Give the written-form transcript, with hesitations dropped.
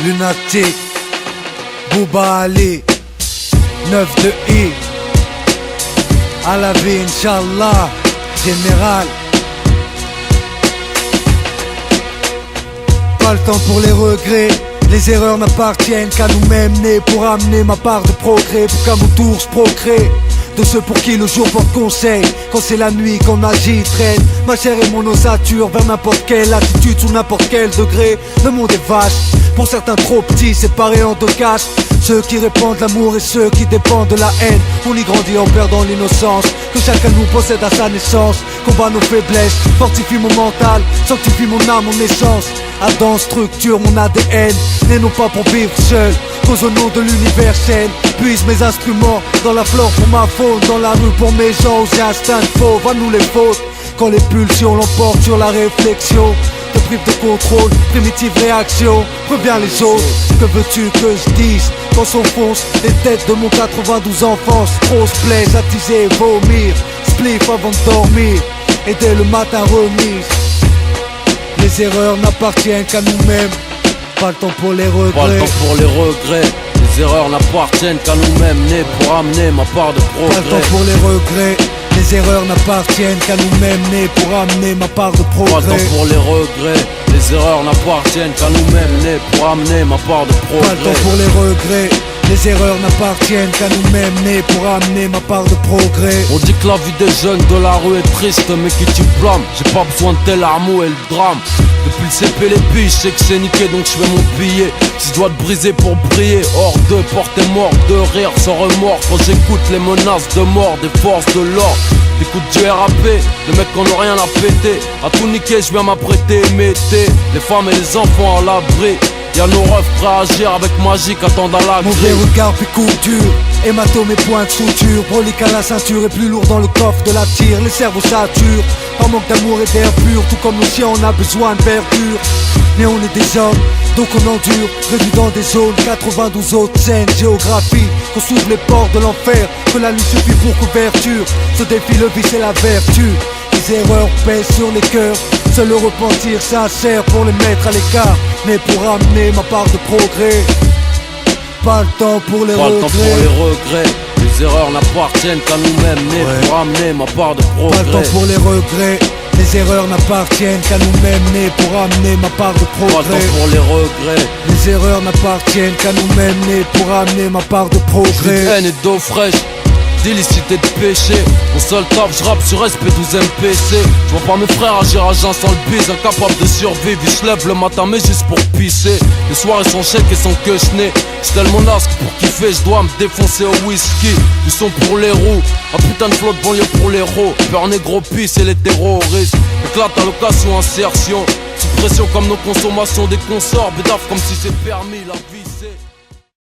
Lunatic, Bouba Ali, 9 de I, à la vie, Inch'Allah, général. Pas le temps pour les regrets, les erreurs n'appartiennent qu'à nous-mêmes, nés pour amener ma part de progrès, pour qu'à mon tour je procrée de ceux pour qui le jour porte conseil. Quand c'est la nuit qu'on agit, traîne ma chair et mon ossature vers n'importe quelle attitude, sous n'importe quel degré. Le monde est vaste, pour certains trop petits, séparés en deux caches. Ceux qui répandent l'amour et ceux qui dépendent de la haine. On y grandit en perdant l'innocence que chacun nous possède à sa naissance. Combat nos faiblesses, fortifie mon mental, sanctifie mon âme, mon essence. Adam structure mon ADN, né non pas pour vivre seul, cause au nom de l'universel. Puise mes instruments dans la flore pour ma faune, dans la rue pour mes gens, aux instincts fauves, à nous les fautes. Quand les pulsions l'emportent sur la réflexion, te prive de contrôle, primitive réaction, reviens les autres. Que veux-tu que je dise quand s'enfoncent les têtes de mon 92 enfance? Trop se plaise, attiser et vomir, spliff avant de dormir, et dès le matin remise. Les erreurs n'appartiennent qu'à nous-mêmes, pas le temps pour les regrets. Pas le temps pour les regrets, les erreurs n'appartiennent qu'à nous-mêmes, nés pour amener ma part de progrès. Pas le temps pour les regrets, les erreurs n'appartiennent qu'à nous-mêmes, nés pour amener ma part de progrès. Pas le temps pour les regrets, les erreurs n'appartiennent qu'à nous-mêmes, nés pour amener ma part de progrès. Pas le temps pour les regrets, les erreurs n'appartiennent qu'à nous-mêmes, nés pour amener ma part de progrès. On dit que la vie des jeunes de la rue est triste, mais qui tu blâmes? J'ai pas besoin de tel armeau et le drame. Depuis le CP les billes, je sais que c'est niqué donc je fais mon billet. Si je dois te briser pour briller, hors de portée mort, de rire sans remords. Quand j'écoute les menaces de mort des forces de l'ordre, j'écoute du RAP, des mecs qui n'ont rien à péter. À tout niquer, je viens m'apprêter, mettez les femmes et les enfants à l'abri. Y'a nos refs prêts à agir avec magie qu'attendent à la Mon grille. vrai regard puis couture, hématome et point de suture, brolique à la ceinture et plus lourd dans le coffre de la tire. Les cerveaux saturent, par manque d'amour et d'air pur. Tout comme nos chiens on a besoin de verdure. Mais on est des hommes, donc on endure, réduit dans des zones, 92 autres scènes, géographie. Qu'on s'ouvre les portes de l'enfer, que la nuit suffit pour couverture. Ce défi, le vice et la vertu. Les erreurs pèsent sur les cœurs, seul le repentir sincère pour les mettre à l'écart, mais pour amener ma part de progrès. Pas le temps pour les regrets. Pas le temps pour les regrets, les erreurs n'appartiennent qu'à nous-mêmes, nés pour amener ma part de progrès. Pas le temps pour les regrets, les erreurs n'appartiennent qu'à nous-mêmes, nés pour amener ma part de progrès. Pas le temps pour les regrets, les erreurs n'appartiennent qu'à nous-mêmes, nés pour amener ma part de progrès. De haine et d'eau fraîche, d'illicité de péché. Mon seul taf, je rappe sur SP12 MPC. Je vois pas mes frères agir à jeun sans le bise, incapable de survivre. Ils se lèvent le matin mais juste pour pisser. Les soirées sont chèques et sans que je n'ai. J'telle mon asque pour kiffer, je dois me défoncer au whisky. Du son pour les roues, un putain de flotte banlieue pour les héros. Peur négro pisse et les terroristes. Éclate à location, insertion. Sous pression comme nos consommations des consorts. Bédaf comme si c'est permis la vie.